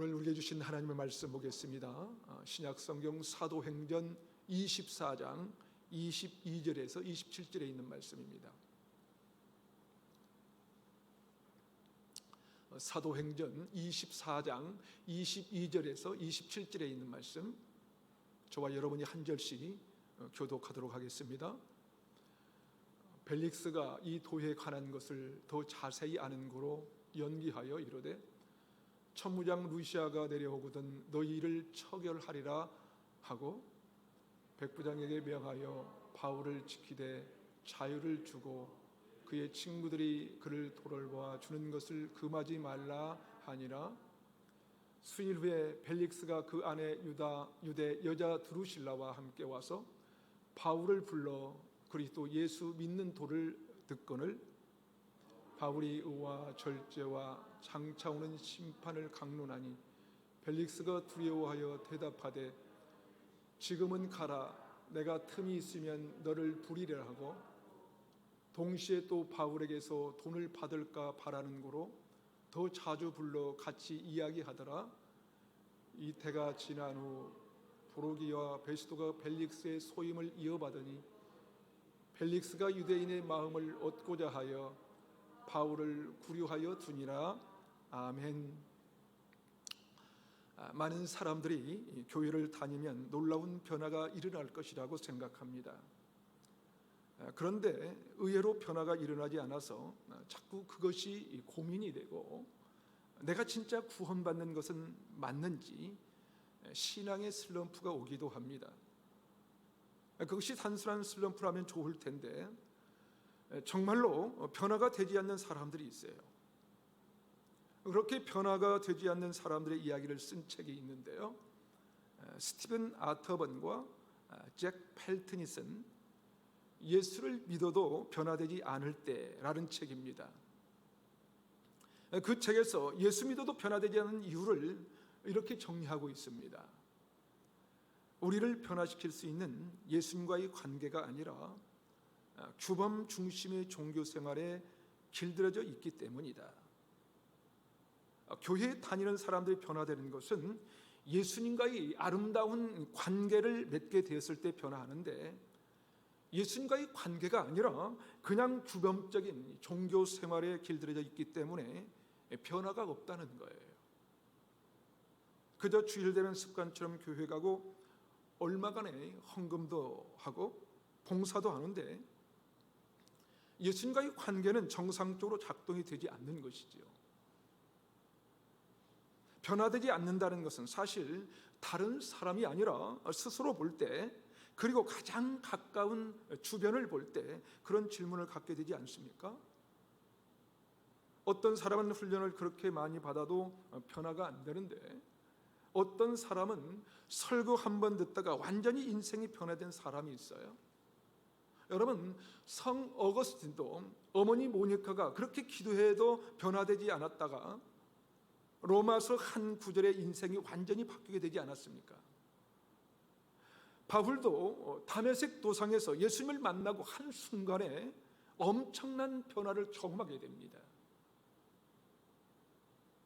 오늘 우리에게 주신 하나님의 말씀 보겠습니다. 신약성경 사도행전 24장 22절에서 27절에 있는 말씀입니다. 사도행전 24장 22절에서 27절에 있는 말씀, 저와 여러분이 한 절씩 교독하도록 하겠습니다. 벨릭스가 이 도에 관한 것을 더 자세히 아는 고로 연기하여 이르되, 천무장 루시아가 내려오거든 너희 이를 처결하리라 하고, 백부장에게 명하여 바울을 지키되 자유를 주고 그의 친구들이 그를 돌아보아 주는 것을 금하지 말라 하니라. 수일 후에 벨릭스가 그 아내 유대 여자 드루실라와 함께 와서 바울을 불러 그리스도 예수 믿는 도를 듣거늘, 바울이 의와 절제와 장차 오는 심판을 강론하니 벨릭스가 두려워하여 대답하되, 지금은 가라, 내가 틈이 있으면 너를 부리려 하고, 동시에 또 바울에게서 돈을 받을까 바라는 고로 더 자주 불러 같이 이야기하더라. 이 때가 지난 후 보로기와 베스도가 벨릭스의 소임을 이어받으니, 벨릭스가 유대인의 마음을 얻고자 하여 바울을 구류하여 두니라. 아멘. 많은 사람들이 교회를 다니면 놀라운 변화가 일어날 것이라고 생각합니다. 그런데 의외로 변화가 일어나지 않아서 자꾸 그것이 고민이 되고, 내가 진짜 구원받는 것은 맞는지 신앙의 슬럼프가 오기도 합니다. 그것이 단순한 슬럼프라면 좋을 텐데, 정말로 변화가 되지 않는 사람들이 있어요. 그렇게 변화가 되지 않는 사람들의 이야기를 쓴 책이 있는데요, 스티븐 아터번과 잭 펠튼이 쓴 예수를 믿어도 변화되지 않을 때라는 책입니다. 그 책에서 예수 믿어도 변화되지 않는 이유를 이렇게 정리하고 있습니다. 우리를 변화시킬 수 있는 예수님과의 관계가 아니라 규범 중심의 종교 생활에 길들여져 있기 때문이다. 교회에 다니는 사람들이 변화되는 것은 예수님과의 아름다운 관계를 맺게 되었을 때 변화하는데, 예수님과의 관계가 아니라 그냥 규범적인 종교 생활에 길들여져 있기 때문에 변화가 없다는 거예요. 그저 주일 되면 습관처럼 교회 가고 얼마간의 헌금도 하고 봉사도 하는데, 예수님과의 관계는 정상적으로 작동이 되지 않는 것이지요. 변화되지 않는다는 것은 사실 다른 사람이 아니라 스스로 볼 때, 그리고 가장 가까운 주변을 볼 때 그런 질문을 갖게 되지 않습니까? 어떤 사람은 훈련을 그렇게 많이 받아도 변화가 안 되는데, 어떤 사람은 설교 한 번 듣다가 완전히 인생이 변화된 사람이 있어요. 여러분, 성 어거스틴도 어머니 모니카가 그렇게 기도해도 변화되지 않았다가 로마서 한 구절의 인생이 완전히 바뀌게 되지 않았습니까? 바울도 다메섹 도상에서 예수님을 만나고 한순간에 엄청난 변화를 경험하게 됩니다.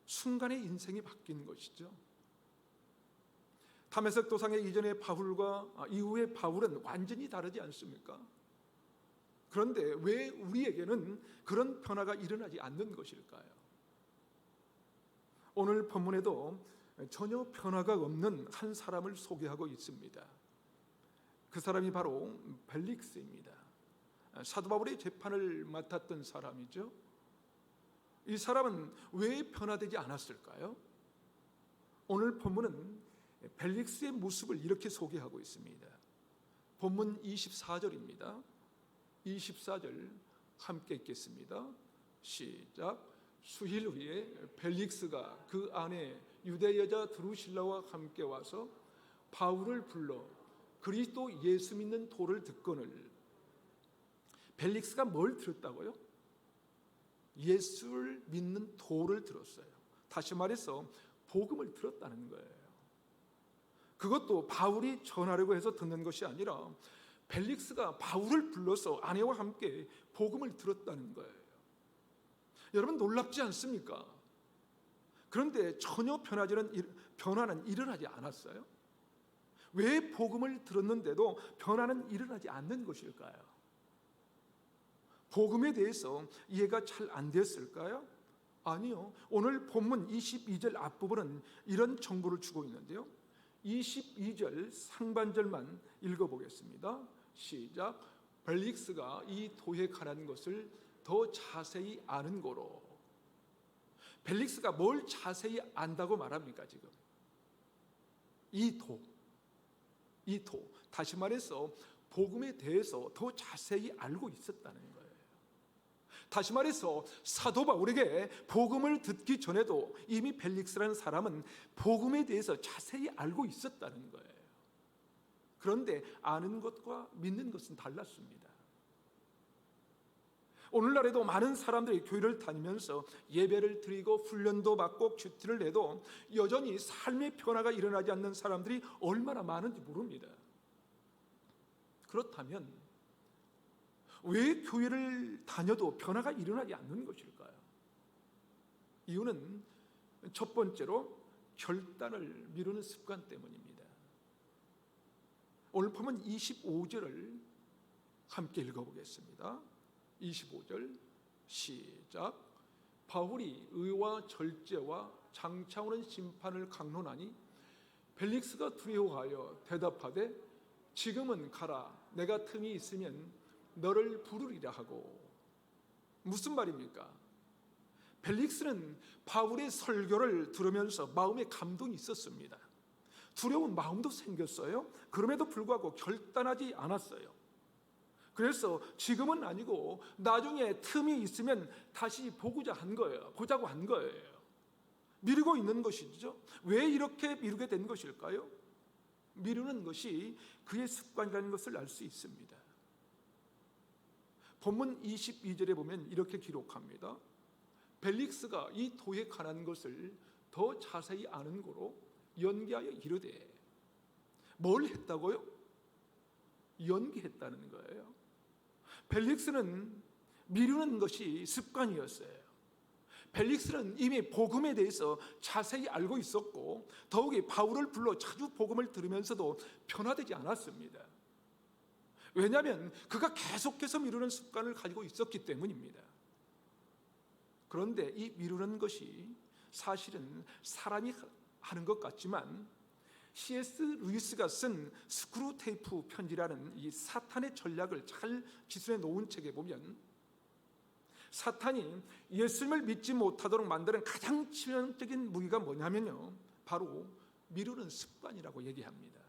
순간에 인생이 바뀐 것이죠. 다메섹 도상의 이전의 바울과 이후의 바울은 완전히 다르지 않습니까? 그런데 왜 우리에게는 그런 변화가 일어나지 않는 것일까요? 오늘 본문에도 전혀 변화가 없는 한 사람을 소개하고 있습니다. 그 사람이 바로 벨릭스입니다. 사도 바울의 재판을 맡았던 사람이죠. 이 사람은 왜 변화되지 않았을까요? 오늘 본문은 벨릭스의 모습을 이렇게 소개하고 있습니다. 본문 24절입니다. 24절 함께 읽겠습니다. 시작. 수일 후에 벨릭스가 그 아내 유대 여자 드루실라와 함께 와서 바울을 불러 그리스도 예수 믿는 도를 듣거늘. 벨릭스가 뭘 들었다고요? 예수를 믿는 도를 들었어요. 다시 말해서 복음을 들었다는 거예요. 그것도 바울이 전하려고 해서 듣는 것이 아니라 벨릭스가 바울을 불러서 아내와 함께 복음을 들었다는 거예요. 여러분, 놀랍지 않습니까? 그런데 전혀 변화는 일어나지 않았어요. 왜 복음을 들었는데도 변화는 일어나지 않는 것일까요? 복음에 대해서 이해가 잘 안 됐을까요? 아니요. 오늘 본문 22절 앞부분은 이런 정보를 주고 있는데요. 22절 상반절만 읽어보겠습니다. 시작. 벨릭스가 이 도에 관한 것을 더 자세히 아는 거로. 벨릭스가 뭘 자세히 안다고 말합니까 지금? 이 도. 다시 말해서 복음에 대해서 더 자세히 알고 있었다는 거예요. 다시 말해서 사도 바울에게 복음을 듣기 전에도 이미 벨릭스라는 사람은 복음에 대해서 자세히 알고 있었다는 거예요. 그런데 아는 것과 믿는 것은 달랐습니다. 오늘날에도 많은 사람들이 교회를 다니면서 예배를 드리고 훈련도 받고 큐티를 내도 여전히 삶의 변화가 일어나지 않는 사람들이 얼마나 많은지 모릅니다. 그렇다면 왜 교회를 다녀도 변화가 일어나지 않는 것일까요? 이유는 첫 번째로 결단을 미루는 습관 때문입니다. 오늘 보면 25절을 함께 읽어보겠습니다. 25절 시작. 바울이 의와 절제와 장차 오는 심판을 강론하니 벨릭스가 두려워하여 대답하되 지금은 가라. 내가 틈이 있으면 너를 부르리라 하고. 무슨 말입니까? 벨릭스는 바울의 설교를 들으면서 마음에 감동이 있었습니다. 두려운 마음도 생겼어요. 그럼에도 불구하고 결단하지 않았어요. 그래서 지금은 아니고 나중에 틈이 있으면 다시 보자고 한 거예요. 미루고 있는 것이죠. 왜 이렇게 미루게 된 것일까요? 미루는 것이 그의 습관이라는 것을 알 수 있습니다. 본문 22절에 보면 이렇게 기록합니다. 벨릭스가 이 도에 관한 것을 더 자세히 아는 거로 연기하여 이르되. 뭘 했다고요? 연기했다는 거예요. 벨릭스는 미루는 것이 습관이었어요. 벨릭스는 이미 복음에 대해서 자세히 알고 있었고 더욱이 바울을 불러 자주 복음을 들으면서도 변화되지 않았습니다. 왜냐하면 그가 계속해서 미루는 습관을 가지고 있었기 때문입니다. 그런데 이 미루는 것이 사실은 사람이 하는 것 같지만 C.S. 루이스가 쓴 스크루 테이프 편지라는 이 사탄의 전략을 잘 기술해 놓은 책에 보면 사탄이 예수님을 믿지 못하도록 만드는 가장 치명적인 무기가 뭐냐면요, 바로 미루는 습관이라고 얘기합니다.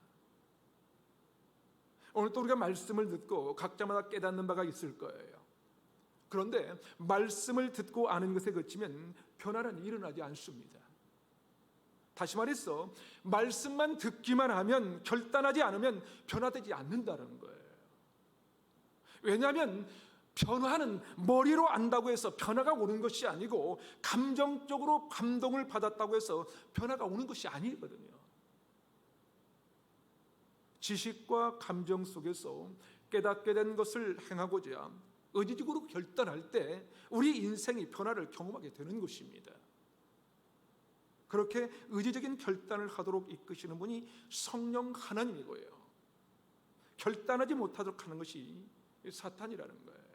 오늘 또 우리가 말씀을 듣고 각자마다 깨닫는 바가 있을 거예요. 그런데 말씀을 듣고 아는 것에 그치면 변화는 일어나지 않습니다. 다시 말해서 말씀만 듣기만 하면, 결단하지 않으면 변화되지 않는다는 거예요. 왜냐하면 변화는 머리로 안다고 해서 변화가 오는 것이 아니고 감정적으로 감동을 받았다고 해서 변화가 오는 것이 아니거든요. 지식과 감정 속에서 깨닫게 된 것을 행하고자 의지적으로 결단할 때 우리 인생이 변화를 경험하게 되는 것입니다. 그렇게 의지적인 결단을 하도록 이끄시는 분이 성령 하나님이고요. 결단하지 못하도록 하는 것이 사탄이라는 거예요.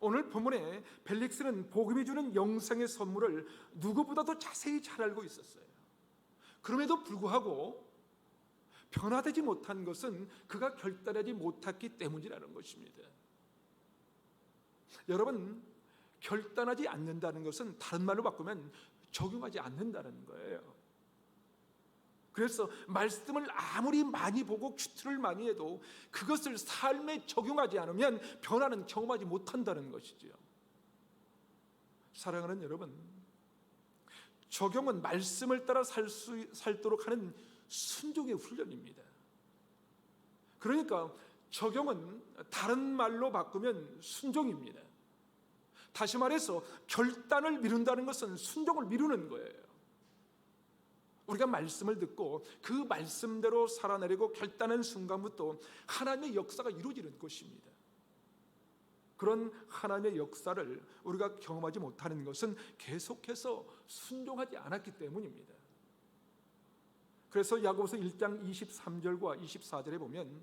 오늘 본문에 벨릭스는 복음이 주는 영생의 선물을 누구보다도 자세히 잘 알고 있었어요. 그럼에도 불구하고 변화되지 못한 것은 그가 결단하지 못했기 때문이라는 것입니다. 여러분, 결단하지 않는다는 것은 다른 말로 바꾸면 적용하지 않는다는 거예요. 그래서 말씀을 아무리 많이 보고 큐티를 많이 해도 그것을 삶에 적용하지 않으면 변화는 경험하지 못한다는 것이죠. 사랑하는 여러분, 적용은 말씀을 따라 살도록 하는 순종의 훈련입니다. 그러니까 적용은 다른 말로 바꾸면 순종입니다. 다시 말해서 결단을 미룬다는 것은 순종을 미루는 거예요. 우리가 말씀을 듣고 그 말씀대로 살아내리고 결단한 순간부터 하나님의 역사가 이루어지는 것입니다. 그런 하나님의 역사를 우리가 경험하지 못하는 것은 계속해서 순종하지 않았기 때문입니다. 그래서 야고보서 1장 23절과 24절에 보면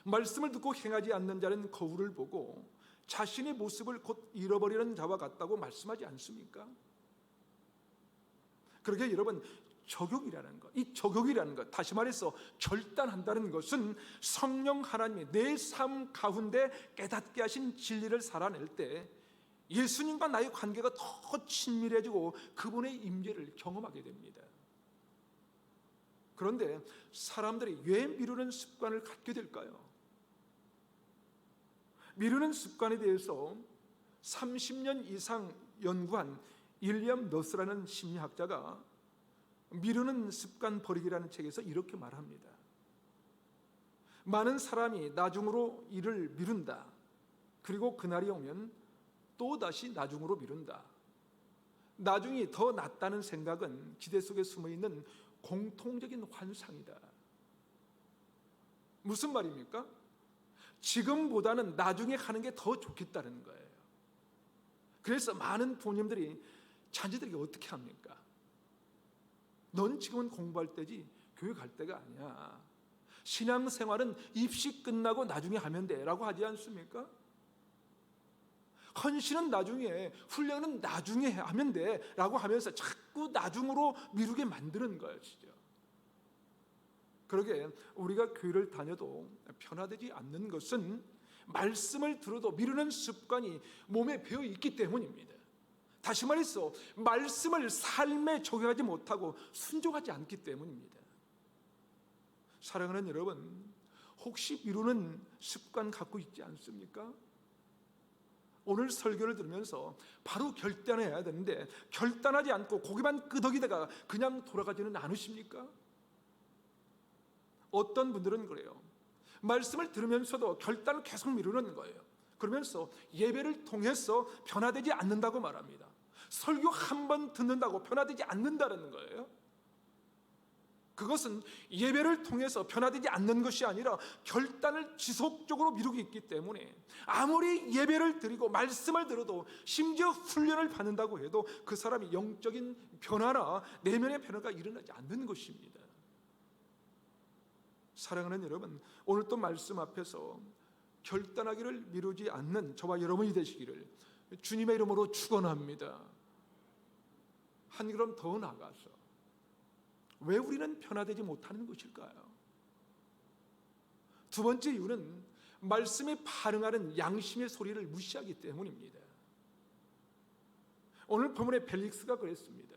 말씀을 듣고 행하지 않는 자는 거울을 보고 자신의 모습을 곧 잃어버리는 자와 같다고 말씀하지 않습니까? 그러게 여러분, 적용이라는 것, 이 적용이라는 것, 다시 말해서 결단한다는 것은 성령 하나님이 내 삶 가운데 깨닫게 하신 진리를 살아낼 때 예수님과 나의 관계가 더 친밀해지고 그분의 임재를 경험하게 됩니다. 그런데 사람들이 왜 미루는 습관을 갖게 될까요? 미루는 습관에 대해서 30년 이상 연구한 윌리엄 너스라는 심리학자가 미루는 습관 버리기라는 책에서 이렇게 말합니다. 많은 사람이 나중으로 일을 미룬다. 그리고 그날이 오면 또다시 나중으로 미룬다. 나중이 더 낫다는 생각은 기대 속에 숨어있는 공통적인 환상이다. 무슨 말입니까? 지금보다는 나중에 하는 게 더 좋겠다는 거예요. 그래서 많은 부모님들이 자녀들에게 어떻게 합니까? 넌 지금은 공부할 때지 교회 갈 때가 아니야. 신앙생활은 입시 끝나고 나중에 하면 돼 라고 하지 않습니까? 헌신은 나중에, 훈련은 나중에 하면 돼 라고 하면서 자꾸 나중으로 미루게 만드는 것이죠. 그러게 우리가 교회를 다녀도 변화되지 않는 것은 말씀을 들어도 미루는 습관이 몸에 배어 있기 때문입니다. 다시 말해서 말씀을 삶에 적용하지 못하고 순종하지 않기 때문입니다. 사랑하는 여러분, 혹시 미루는 습관 갖고 있지 않습니까? 오늘 설교를 들으면서 바로 결단해야 되는데 결단하지 않고 고개만 끄덕이다가 그냥 돌아가지는 않으십니까? 어떤 분들은 그래요. 말씀을 들으면서도 결단을 계속 미루는 거예요. 그러면서 예배를 통해서 변화되지 않는다고 말합니다. 설교 한 번 듣는다고 변화되지 않는다는 거예요. 그것은 예배를 통해서 변화되지 않는 것이 아니라 결단을 지속적으로 미루고 있기 때문에 아무리 예배를 드리고 말씀을 들어도 심지어 훈련을 받는다고 해도 그 사람이 영적인 변화나 내면의 변화가 일어나지 않는 것입니다. 사랑하는 여러분, 오늘 또 말씀 앞에서 결단하기를 미루지 않는 저와 여러분이 되시기를 주님의 이름으로 축원합니다. 한 걸음 더 나아가서 왜 우리는 변화되지 못하는 것일까요? 두 번째 이유는 말씀에 반응하는 양심의 소리를 무시하기 때문입니다. 오늘 본문의 벨릭스가 그랬습니다.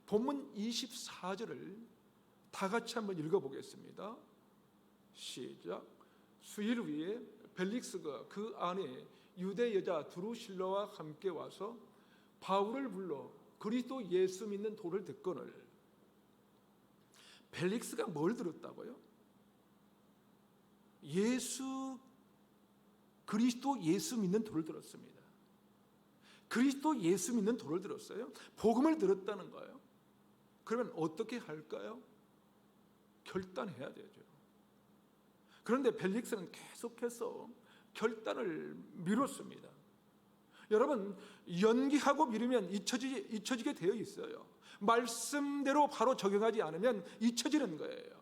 본문 24절을 다 같이 한번 읽어보겠습니다. 시작. 수일 후에 벨릭스가 그 안에 유대 여자 드루실라와 함께 와서 바울을 불러 그리스도 예수 믿는 도를 듣거늘. 벨릭스가 뭘 들었다고요? 그리스도 예수 믿는 도를 들었습니다. 그리스도 예수 믿는 도를 들었어요. 복음을 들었다는 거예요. 그러면 어떻게 할까요? 결단해야 되죠. 그런데 벨릭스는 계속해서 결단을 미뤘습니다. 여러분, 연기하고 미루면 잊혀지게 되어 있어요. 말씀대로 바로 적용하지 않으면 잊혀지는 거예요.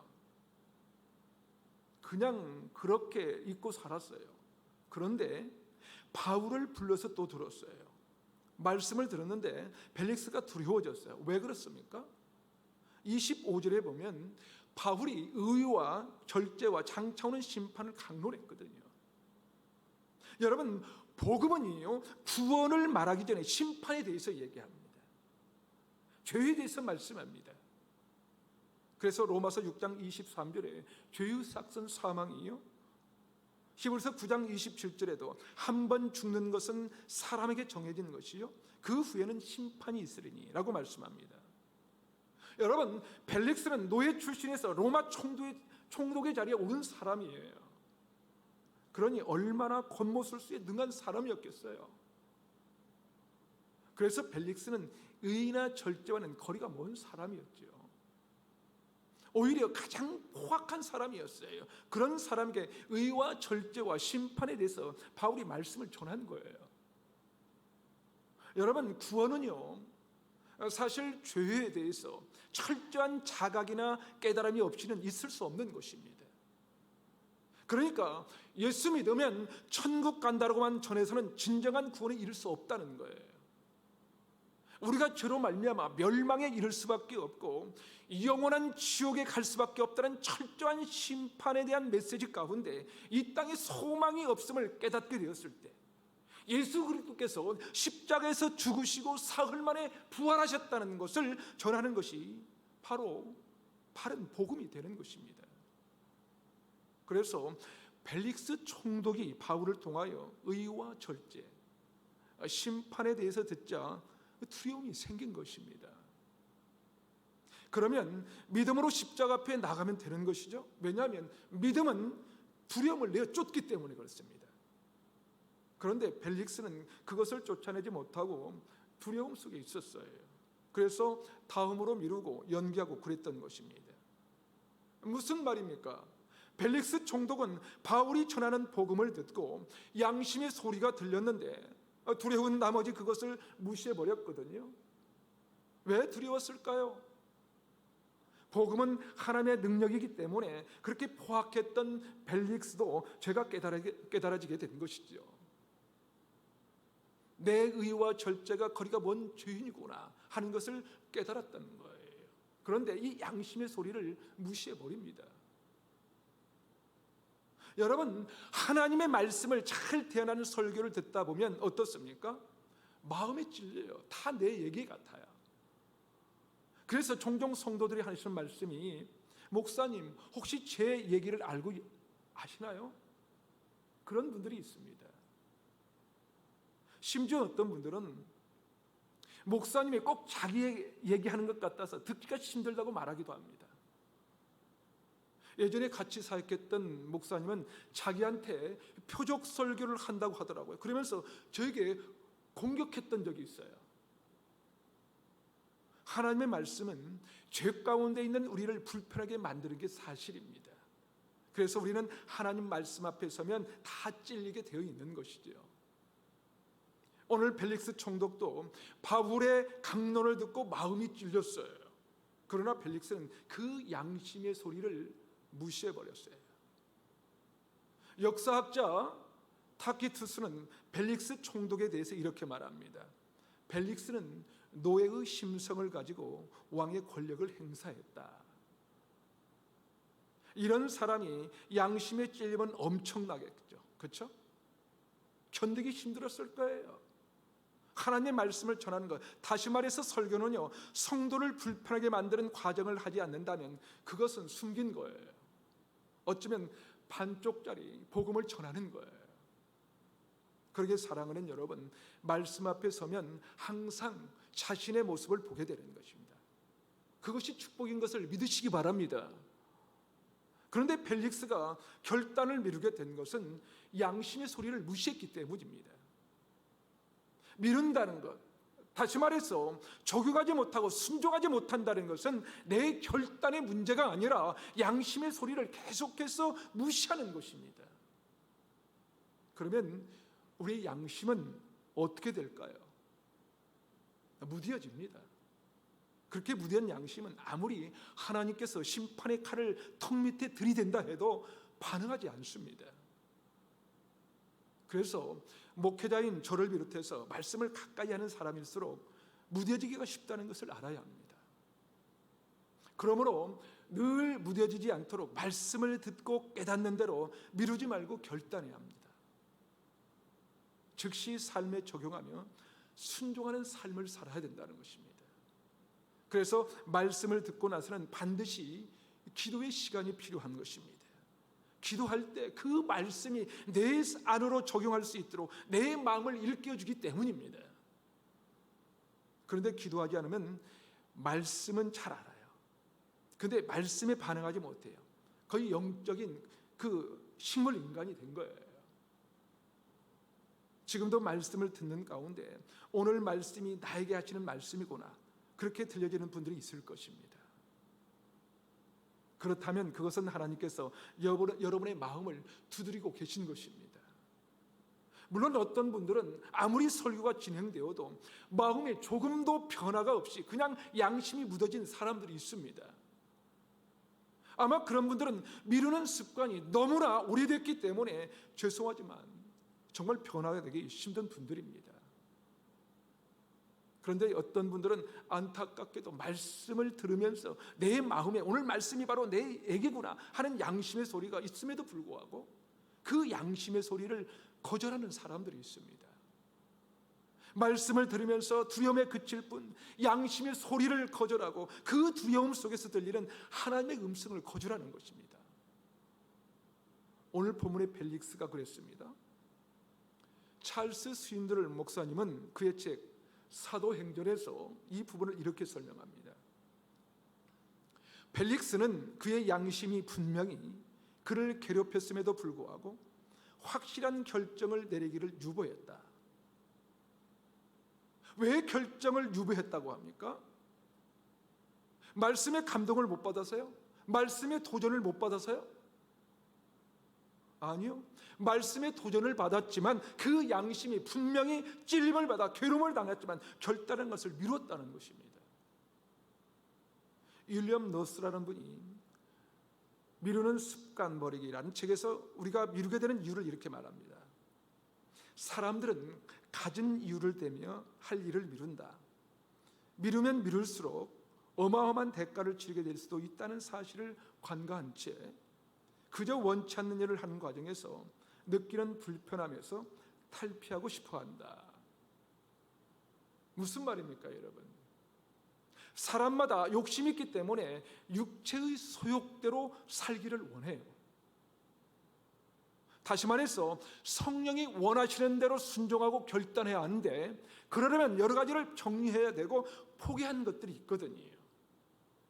그냥 그렇게 잊고 살았어요. 그런데 바울을 불러서 또 들었어요. 말씀을 들었는데 벨릭스가 두려워졌어요. 왜 그렇습니까? 25절에 보면 바울이 의와 절제와 장차오는 심판을 강론했거든요. 여러분, 복음은요, 구원을 말하기 전에 심판에 대해서 얘기합니다. 죄에 대해서 말씀합니다. 그래서 로마서 6장 23절에 죄의 삭은 사망이요, 히브리서 9장 27절에도 한 번 죽는 것은 사람에게 정해진 것이요 그 후에는 심판이 있으리니 라고 말씀합니다. 여러분, 벨릭스는 노예 출신에서 로마 총독의 자리에 오른 사람이에요. 그러니 얼마나 권모술수에 능한 사람이었겠어요. 그래서 벨릭스는 의나 절제와는 거리가 먼 사람이었죠. 오히려 가장 포악한 사람이었어요. 그런 사람에게 의와 절제와 심판에 대해서 바울이 말씀을 전한 거예요. 여러분, 구원은요, 사실 죄에 대해서 철저한 자각이나 깨달음이 없이는 있을 수 없는 것입니다. 그러니까 예수 믿으면 천국 간다고만 전해서는 진정한 구원에 이를 수 없다는 거예요. 우리가 죄로 말미암아 멸망에 이를 수밖에 없고 영원한 지옥에 갈 수밖에 없다는 철저한 심판에 대한 메시지 가운데 이 땅에 소망이 없음을 깨닫게 되었을 때, 예수 그리스도께서 십자가에서 죽으시고 사흘 만에 부활하셨다는 것을 전하는 것이 바로 바른 복음이 되는 것입니다. 그래서 벨릭스 총독이 바울을 통하여 의와 절제, 심판에 대해서 듣자 두려움이 생긴 것입니다. 그러면 믿음으로 십자가 앞에 나가면 되는 것이죠. 왜냐하면 믿음은 두려움을 내어 쫓기 때문에 그렇습니다. 그런데 벨릭스는 그것을 쫓아내지 못하고 두려움 속에 있었어요. 그래서 다음으로 미루고 연기하고 그랬던 것입니다. 무슨 말입니까? 벨릭스 총독은 바울이 전하는 복음을 듣고 양심의 소리가 들렸는데 두려운 나머지 그것을 무시해버렸거든요. 왜 두려웠을까요? 복음은 하나님의 능력이기 때문에 그렇게 포악했던 벨릭스도 죄가 깨달아지게 된 것이죠. 내 의와 절제가 거리가 먼 죄인이구나 하는 것을 깨달았다는 거예요. 그런데 이 양심의 소리를 무시해버립니다. 여러분, 하나님의 말씀을 잘 대하는 설교를 듣다 보면 어떻습니까? 마음에 찔려요. 다 내 얘기 같아요. 그래서 종종 성도들이 하시는 말씀이, 목사님 혹시 제 얘기를 알고 아시나요? 그런 분들이 있습니다. 심지어 어떤 분들은 목사님이 꼭 자기 얘기하는 것 같아서 듣기가 힘들다고 말하기도 합니다. 예전에 같이 사역했던 목사님은 자기한테 표적 설교를 한다고 하더라고요. 그러면서 저에게 공격했던 적이 있어요. 하나님의 말씀은 죄 가운데 있는 우리를 불편하게 만드는 게 사실입니다. 그래서 우리는 하나님 말씀 앞에 서면 다 찔리게 되어 있는 것이죠. 오늘 벨릭스 총독도 바울의 강론을 듣고 마음이 찔렸어요. 그러나 벨릭스는 그 양심의 소리를 무시해버렸어요. 역사학자 타키투스는 벨릭스 총독에 대해서 이렇게 말합니다. 벨릭스는 노예의 심성을 가지고 왕의 권력을 행사했다. 이런 사람이 양심에 찔리면 엄청나겠죠. 그렇죠? 견디기 힘들었을 거예요. 하나님의 말씀을 전하는 것, 다시 말해서 설교는요, 성도를 불편하게 만드는 과정을 하지 않는다면 그것은 숨긴 거예요. 어쩌면 반쪽짜리 복음을 전하는 거예요. 그러게 사랑하는 여러분, 말씀 앞에 서면 항상 자신의 모습을 보게 되는 것입니다. 그것이 축복인 것을 믿으시기 바랍니다. 그런데 벨릭스가 결단을 미루게 된 것은 양심의 소리를 무시했기 때문입니다. 미룬다는 것, 다시 말해서 적용하지 못하고 순종하지 못한다는 것은 내 결단의 문제가 아니라 양심의 소리를 계속해서 무시하는 것입니다. 그러면 우리 양심은 어떻게 될까요? 무뎌집니다. 그렇게 무뎌진 양심은 아무리 하나님께서 심판의 칼을 턱 밑에 들이댄다 해도 반응하지 않습니다. 그래서 목회자인 저를 비롯해서 말씀을 가까이 하는 사람일수록 무뎌지기가 쉽다는 것을 알아야 합니다. 그러므로 늘 무뎌지지 않도록 말씀을 듣고 깨닫는 대로 미루지 말고 결단해야 합니다. 즉시 삶에 적용하며 순종하는 삶을 살아야 된다는 것입니다. 그래서 말씀을 듣고 나서는 반드시 기도의 시간이 필요한 것입니다. 기도할 때 그 말씀이 내 안으로 적용할 수 있도록 내 마음을 일깨워주기 때문입니다. 그런데 기도하지 않으면 말씀은 잘 알아요. 그런데 말씀에 반응하지 못해요. 거의 영적인 그 식물 인간이 된 거예요. 지금도 말씀을 듣는 가운데 오늘 말씀이 나에게 하시는 말씀이구나, 그렇게 들려지는 분들이 있을 것입니다. 그렇다면 그것은 하나님께서 여러분의 마음을 두드리고 계신 것입니다. 물론 어떤 분들은 아무리 설교가 진행되어도 마음에 조금도 변화가 없이 그냥 양심이 묻어진 사람들이 있습니다. 아마 그런 분들은 미루는 습관이 너무나 오래됐기 때문에 죄송하지만 정말 변화가 되기 힘든 분들입니다. 그런데 어떤 분들은 안타깝게도 말씀을 들으면서 내 마음에 오늘 말씀이 바로 내에게구나 하는 양심의 소리가 있음에도 불구하고 그 양심의 소리를 거절하는 사람들이 있습니다. 말씀을 들으면서 두려움에 그칠 뿐 양심의 소리를 거절하고 그 두려움 속에서 들리는 하나님의 음성을 거절하는 것입니다. 오늘 본문의 펠릭스가 그랬습니다. 찰스 스윈들 목사님은 그의 책 사도행전에서 이 부분을 이렇게 설명합니다. 펠릭스는 그의 양심이 분명히 그를 괴롭혔음에도 불구하고 확실한 결정을 내리기를 유보했다. 왜 결정을 유보했다고 합니까? 말씀의 감동을 못 받아서요? 말씀의 도전을 못 받아서요? 아니요. 말씀의 도전을 받았지만 그 양심이 분명히 찔림을 받아 괴로움을 당했지만 결단한 것을 미뤘다는 것입니다. 윌리엄 너스라는 분이 미루는 습관 버리기라는 책에서 우리가 미루게 되는 이유를 이렇게 말합니다. 사람들은 가진 이유를 대며 할 일을 미룬다. 미루면 미룰수록 어마어마한 대가를 치르게 될 수도 있다는 사실을 관가한 채 그저 원치 않는 일을 하는 과정에서 느끼는 불편함에서 탈피하고 싶어한다. 무슨 말입니까, 여러분? 사람마다 욕심이 있기 때문에 육체의 소욕대로 살기를 원해요. 다시 말해서 성령이 원하시는 대로 순종하고 결단해야 하는데 그러려면 여러 가지를 정리해야 되고 포기한 것들이 있거든요.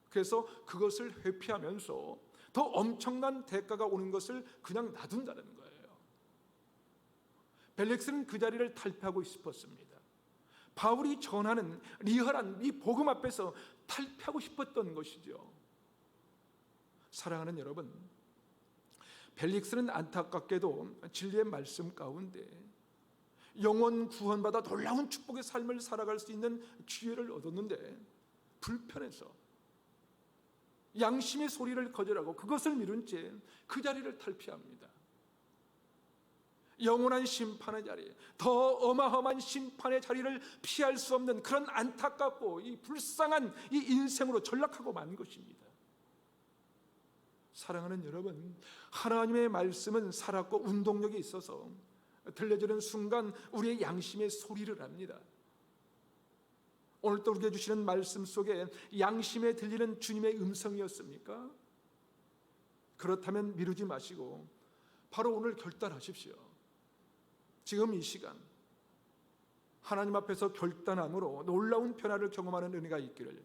그래서 그것을 회피하면서 더 엄청난 대가가 오는 것을 그냥 놔둔다는 거예요. 벨릭스는 그 자리를 탈피하고 싶었습니다. 바울이 전하는 리얼한 이 복음 앞에서 탈피하고 싶었던 것이죠. 사랑하는 여러분, 벨릭스는 안타깝게도 진리의 말씀 가운데 영원 구원받아 놀라운 축복의 삶을 살아갈 수 있는 기회를 얻었는데 불편해서 양심의 소리를 거절하고 그것을 미룬 채 그 자리를 탈피합니다. 영원한 심판의 자리, 더 어마어마한 심판의 자리를 피할 수 없는 그런 안타깝고 이 불쌍한 이 인생으로 전락하고 만 것입니다. 사랑하는 여러분, 하나님의 말씀은 살았고 운동력이 있어서 들려지는 순간 우리의 양심의 소리를 합니다. 오늘 또 우리에게 주시는 말씀 속에 양심에 들리는 주님의 음성이었습니까? 그렇다면 미루지 마시고 바로 오늘 결단하십시오. 지금 이 시간 하나님 앞에서 결단함으로 놀라운 변화를 경험하는 은혜가 있기를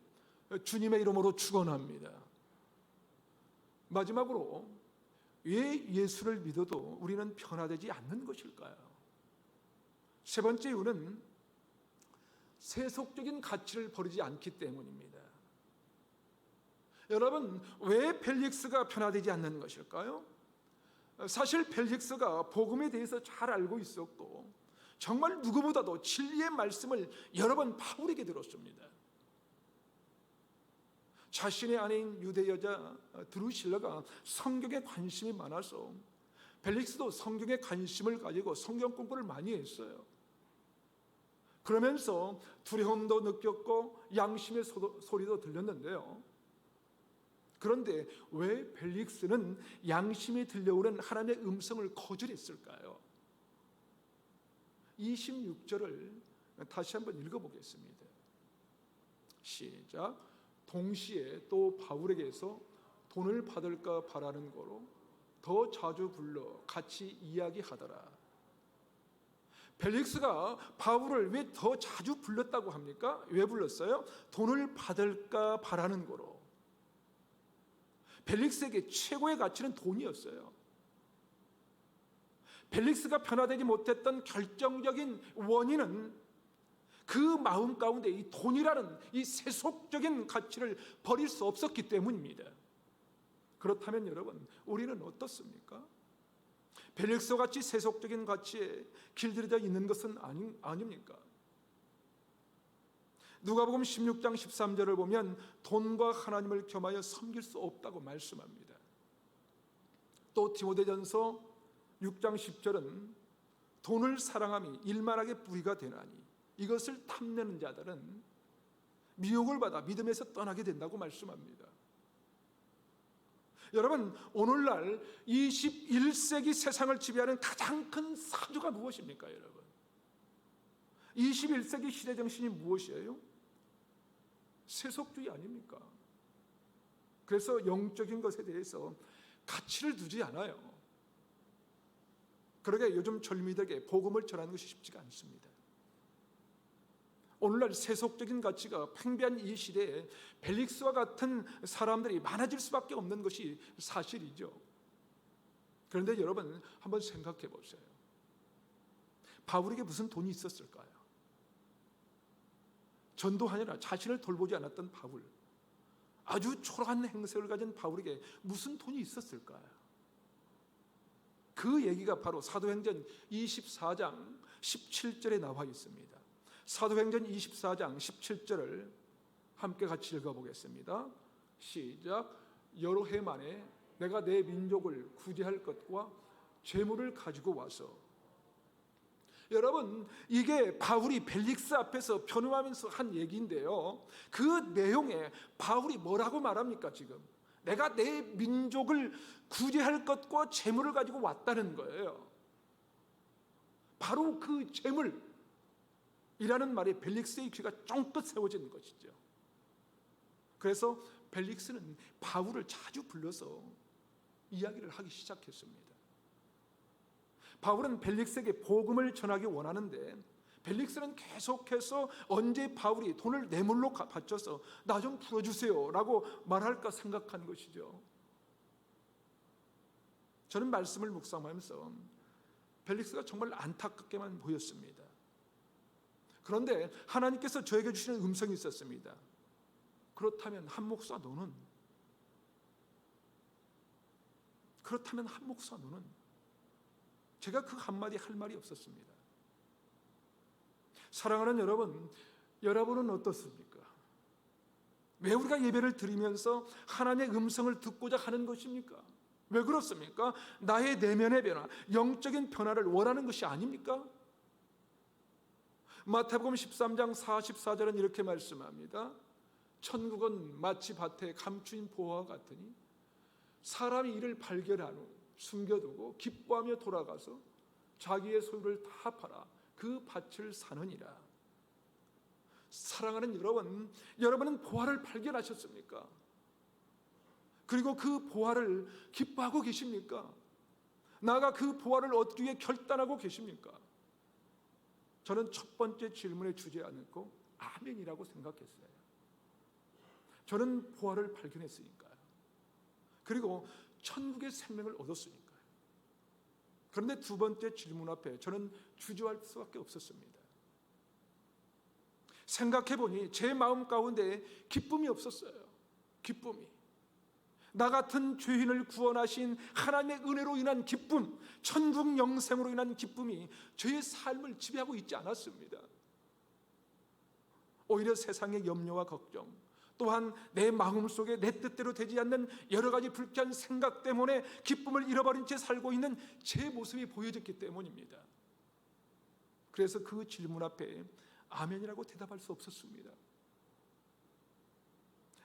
주님의 이름으로 축원합니다. 마지막으로 왜 예수를 믿어도 우리는 변화되지 않는 것일까요? 세 번째 이유는 세속적인 가치를 버리지 않기 때문입니다. 여러분, 왜 펠릭스가 변화되지 않는 것일까요? 사실 펠릭스가 복음에 대해서 잘 알고 있었고 정말 누구보다도 진리의 말씀을 여러 번 바울에게 들었습니다. 자신의 아내인 유대 여자 드루실라가 성경에 관심이 많아서 펠릭스도 성경에 관심을 가지고 성경 공부를 많이 했어요. 그러면서 두려움도 느꼈고 양심의 소리도 들렸는데요. 그런데 왜 펠릭스는 양심이 들려오는 하나님의 음성을 거절했을까요? 26절을 다시 한번 읽어보겠습니다. 시작. 동시에 또 바울에게서 돈을 받을까 바라는 거로 더 자주 불러 같이 이야기하더라. 펠릭스가 바울을 왜 더 자주 불렀다고 합니까? 왜 불렀어요? 돈을 받을까 바라는 거로. 펠릭스에게 최고의 가치는 돈이었어요. 펠릭스가 변화되지 못했던 결정적인 원인은 그 마음 가운데 이 돈이라는 이 세속적인 가치를 버릴 수 없었기 때문입니다. 그렇다면 여러분, 우리는 어떻습니까? 벨릭스와 같이 세속적인 가치에 길들여져 있는 것은 아닙니까? 누가복음 16장 13절을 보면 돈과 하나님을 겸하여 섬길 수 없다고 말씀합니다. 또 디모데전서 6장 10절은 돈을 사랑함이 일만하게 뿌리가 되나니 이것을 탐내는 자들은 미혹을 받아 믿음에서 떠나게 된다고 말씀합니다. 여러분, 오늘날 21세기 세상을 지배하는 가장 큰 사주가 무엇입니까, 여러분? 21세기 시대 정신이 무엇이에요? 세속주의 아닙니까? 그래서 영적인 것에 대해서 가치를 두지 않아요. 그러게 요즘 젊이들에게 복음을 전하는 것이 쉽지가 않습니다. 오늘날 세속적인 가치가 팽배한 이 시대에 벨릭스와 같은 사람들이 많아질 수밖에 없는 것이 사실이죠. 그런데 여러분, 한번 생각해 보세요. 바울에게 무슨 돈이 있었을까요? 전도하느라 자신을 돌보지 않았던 바울, 아주 초라한 행색을 가진 바울에게 무슨 돈이 있었을까요? 그 얘기가 바로 사도행전 24장 17절에 나와 있습니다. 사도행전 24장 17절을 함께 같이 읽어보겠습니다. 시작. 여러 해 만에 내가 내 민족을 구제할 것과 재물을 가지고 와서, 여러분, 이게 바울이 벨릭스 앞에서 변호하면서 한 얘기인데요, 그 내용에 바울이 뭐라고 말합니까? 지금 내가 내 민족을 구제할 것과 재물을 가지고 왔다는 거예요. 바로 그 재물 이라는 말이 벨릭스의 귀가 쫑긋 세워지는 것이죠. 그래서 벨릭스는 바울을 자주 불러서 이야기를 하기 시작했습니다. 바울은 벨릭스에게 복음을 전하기 원하는데 벨릭스는 계속해서 언제 바울이 돈을 뇌물로 바쳐서 나 좀 풀어주세요 라고 말할까 생각한 것이죠. 저는 말씀을 묵상하면서 벨릭스가 정말 안타깝게만 보였습니다. 그런데 하나님께서 저에게 주시는 음성이 있었습니다. 그렇다면 한 목사 너는 제가 그 한마디 할 말이 없었습니다. 사랑하는 여러분, 여러분은 어떻습니까? 왜 우리가 예배를 드리면서 하나님의 음성을 듣고자 하는 것입니까? 왜 그렇습니까? 나의 내면의 변화, 영적인 변화를 원하는 것이 아닙니까? 마태복음 13장 44절은 이렇게 말씀합니다. 천국은 마치 밭에 감추인 보화와 같으니 사람이 이를 발견한 후 숨겨두고 기뻐하며 돌아가서 자기의 소유를 다 팔아 그 밭을 사느니라. 사랑하는 여러분, 여러분은 보화를 발견하셨습니까? 그리고 그 보화를 기뻐하고 계십니까? 나아가 그 보화를 얻기 위해 결단하고 계십니까? 저는 첫 번째 질문에 주지 않고 아멘이라고 생각했어요. 저는 보화를 발견했으니까요. 그리고 천국의 생명을 얻었으니까요. 그런데 두 번째 질문 앞에 저는 주저할 수밖에 없었습니다. 생각해보니 제 마음 가운데 기쁨이 없었어요. 기쁨이. 나 같은 죄인을 구원하신 하나님의 은혜로 인한 기쁨, 천국 영생으로 인한 기쁨이 저의 삶을 지배하고 있지 않았습니다. 오히려 세상의 염려와 걱정, 또한 내 마음 속에 내 뜻대로 되지 않는 여러 가지 불쾌한 생각 때문에 기쁨을 잃어버린 채 살고 있는 제 모습이 보여졌기 때문입니다. 그래서 그 질문 앞에 아멘이라고 대답할 수 없었습니다.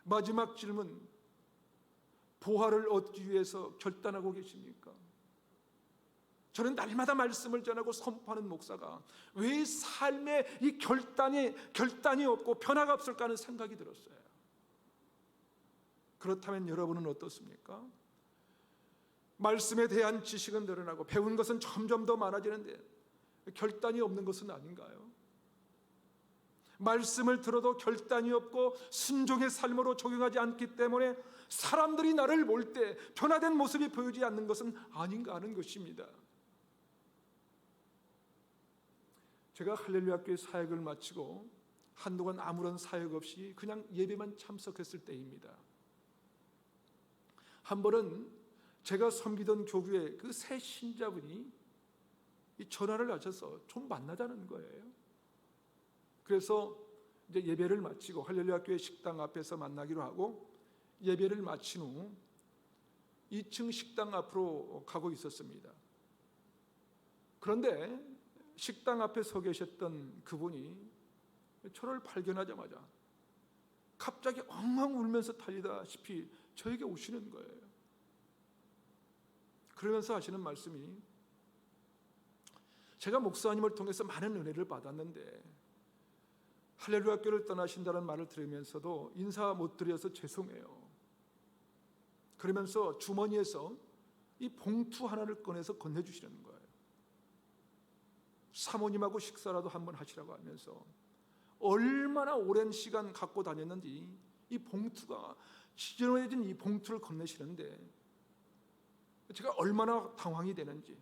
마지막 질문, 보화를 얻기 위해서 결단하고 계십니까? 저는 날마다 말씀을 전하고 선포하는 목사가 왜 삶에 이 결단이 없고 변화가 없을까 하는 생각이 들었어요. 그렇다면 여러분은 어떻습니까? 말씀에 대한 지식은 늘어나고 배운 것은 점점 더 많아지는데 결단이 없는 것은 아닌가요? 말씀을 들어도 결단이 없고 순종의 삶으로 적용하지 않기 때문에 사람들이 나를 볼 때 변화된 모습이 보이지 않는 것은 아닌가 하는 것입니다. 제가 할렐루야 교회 사역을 마치고 한동안 아무런 사역 없이 그냥 예배만 참석했을 때입니다. 한 번은 제가 섬기던 교구의 그 새 신자분이 이 전화를 하셔서 좀 만나자는 거예요. 그래서 이제 예배를 마치고 할렐루야 교회 식당 앞에서 만나기로 하고 예배를 마친 후 2층 식당 앞으로 가고 있었습니다. 그런데 식당 앞에 서 계셨던 그분이 저를 발견하자마자 갑자기 엉엉 울면서 달리다시피 저에게 오시는 거예요. 그러면서 하시는 말씀이, 제가 목사님을 통해서 많은 은혜를 받았는데 할렐루야 교회를 떠나신다는 말을 들으면서도 인사 못 드려서 죄송해요. 그러면서 주머니에서 이 봉투 하나를 꺼내서 건네주시는 거예요. 사모님하고 식사라도 한번 하시라고 하면서 얼마나 오랜 시간 갖고 다녔는지 이 봉투가 지저분해진 이 봉투를 건네시는데 제가 얼마나 당황이 되는지.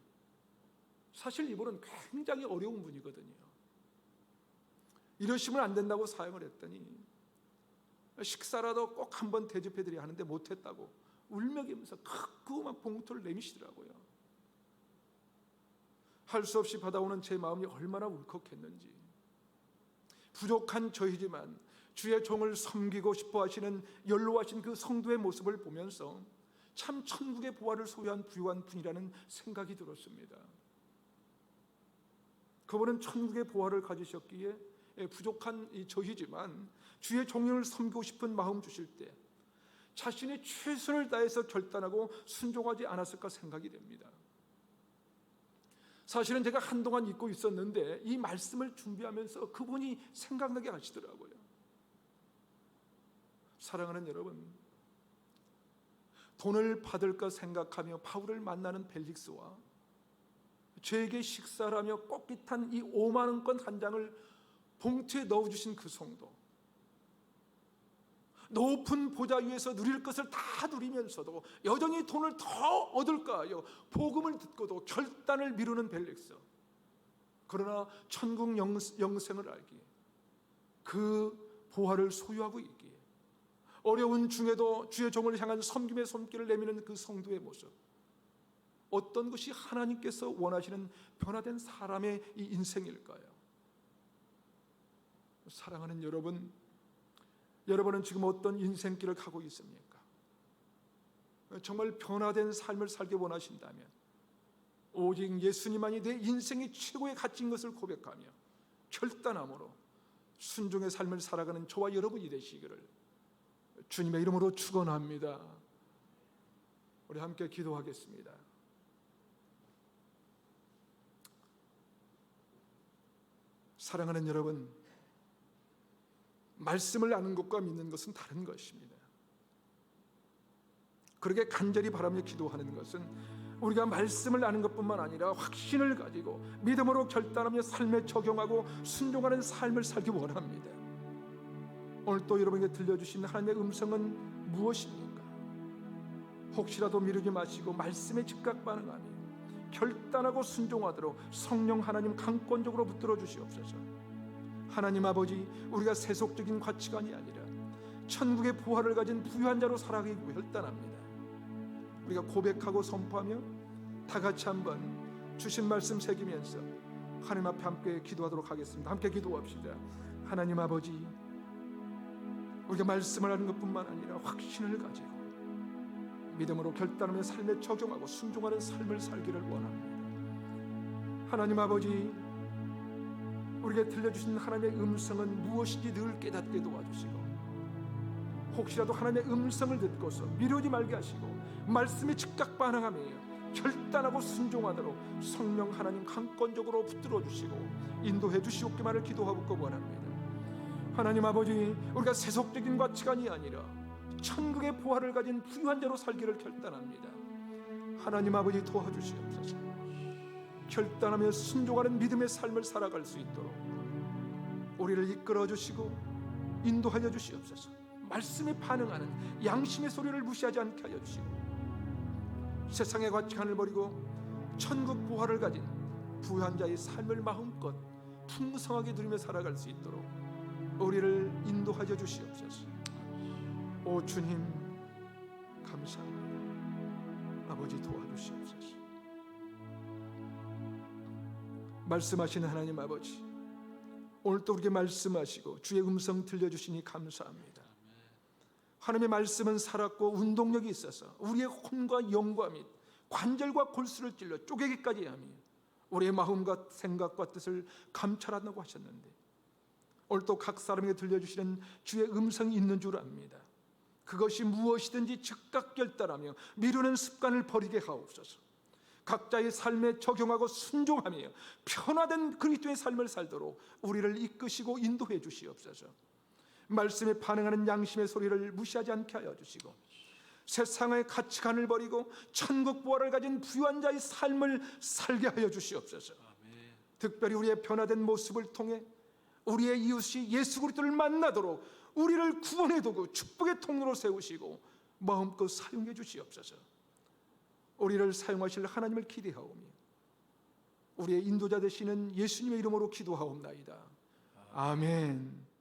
사실 이분은 굉장히 어려운 분이거든요. 이러시면 안 된다고 사용을 했더니 식사라도 꼭 한번 대접해드려야 하는데 못했다고 울먹이면서 크고만 봉투를 내미시더라고요. 할 수 없이 받아오는 제 마음이 얼마나 울컥했는지. 부족한 저희지만 주의 종을 섬기고 싶어 하시는 연로하신 그 성도의 모습을 보면서 참 천국의 보화를 소유한 부유한 분이라는 생각이 들었습니다. 그분은 천국의 보화를 가지셨기에 부족한 저희지만 주의 종을 섬기고 싶은 마음 주실 때 자신의 최선을 다해서 결단하고 순종하지 않았을까 생각이 됩니다. 사실은 제가 한동안 잊고 있었는데 이 말씀을 준비하면서 그분이 생각나게 하시더라고요. 사랑하는 여러분, 돈을 받을까 생각하며 바울을 만나는 벨릭스와 저에게 식사를 하며 꺾깃한 이 5만 원권 한 장을 봉투에 넣어주신 그 성도, 높은 보좌 위에서 누릴 것을 다 누리면서도 여전히 돈을 더 얻을까 하여 복음을 듣고도 결단을 미루는 벨릭스, 그러나 천국 영생을 알기에 그 보화를 소유하고 있기에 어려운 중에도 주의 종을 향한 섬김의 손길을 내미는 그 성도의 모습, 어떤 것이 하나님께서 원하시는 변화된 사람의 이 인생일까요? 사랑하는 여러분, 여러분은 지금 어떤 인생길을 가고 있습니까? 정말 변화된 삶을 살기 원하신다면 오직 예수님만이 내 인생의 최고의 가치인 것을 고백하며 결단함으로 순종의 삶을 살아가는 저와 여러분이 되시기를 주님의 이름으로 축원합니다. 우리 함께 기도하겠습니다. 사랑하는 여러분, 말씀을 아는 것과 믿는 것은 다른 것입니다. 그렇게 간절히 바라며 기도하는 것은 우리가 말씀을 아는 것뿐만 아니라 확신을 가지고 믿음으로 결단하며 삶에 적용하고 순종하는 삶을 살기 원합니다. 오늘 또 여러분에게 들려주신 하나님의 음성은 무엇입니까? 혹시라도 미루지 마시고 말씀에 즉각 반응하며 결단하고 순종하도록 성령 하나님 강권적으로 붙들어 주시옵소서. 하나님 아버지, 우리가 세속적인 가치관이 아니라 천국의 보화를 가진 부유한 자로 살아가기 결단합니다. 우리가 고백하고 선포하며 다 같이 한번 주신 말씀 새기면서 하나님 앞에 함께 기도하도록 하겠습니다. 함께 기도합시다. 하나님 아버지, 우리가 말씀을 하는 것뿐만 아니라 확신을 가지고 믿음으로 결단하며 삶에 적용하고 순종하는 삶을 살기를 원합니다. 하나님 아버지, 우리에게 들려주신 하나님의 음성은 무엇인지 늘 깨닫게 도와주시고 혹시라도 하나님의 음성을 듣고서 미루지 말게 하시고 말씀에 즉각 반응하며 결단하고 순종하도록 성령 하나님 강권적으로 붙들어 주시고 인도해 주시옵기만을 기도하고 원합니다. 하나님 아버지, 우리가 세속적인 가치관이 아니라 천국의 보화를 가진 부유한 자로 살기를 결단합니다. 하나님 아버지, 도와주시옵소서. 결단하며 순종하는 믿음의 삶을 살아갈 수 있도록 우리를 이끌어 주시고 인도하여 주시옵소서. 말씀에 반응하는 양심의 소리를 무시하지 않게 하여 주시고 세상의 가치관을 버리고 천국 보화를 가진 부유한 자의 삶을 마음껏 풍성하게 누리며 살아갈 수 있도록 우리를 인도하여 주시옵소서. 오 주님, 감사합니다. 주시옵소서. 말씀하시는 하나님 아버지, 오늘 또 우리에게 말씀하시고 주의 음성 들려주시니 감사합니다. 하나님의 말씀은 살았고 운동력이 있어서 우리의 혼과 영과 및 관절과 골수를 찔러 쪼개기까지 하며 우리의 마음과 생각과 뜻을 감찰한다고 하셨는데, 오늘 또 각 사람에게 들려주시는 주의 음성이 있는 줄 압니다. 그것이 무엇이든지 즉각 결단하며 미루는 습관을 버리게 하옵소서. 각자의 삶에 적용하고 순종하며 편화된 그리스도의 삶을 살도록 우리를 이끄시고 인도해 주시옵소서. 말씀에 반응하는 양심의 소리를 무시하지 않게 하여 주시고, 세상의 가치관을 버리고 천국 보화를 가진 부유한 자의 삶을 살게 하여 주시옵소서. 특별히 우리의 변화된 모습을 통해 우리의 이웃이 예수 그리스도를 만나도록 우리를 구원의 도구, 축복의 통로로 세우시고 마음껏 사용해 주시옵소서. 우리를 사용하실 하나님을 기대하오며 우리의 인도자 되시는 예수님의 이름으로 기도하옵나이다. 아멘.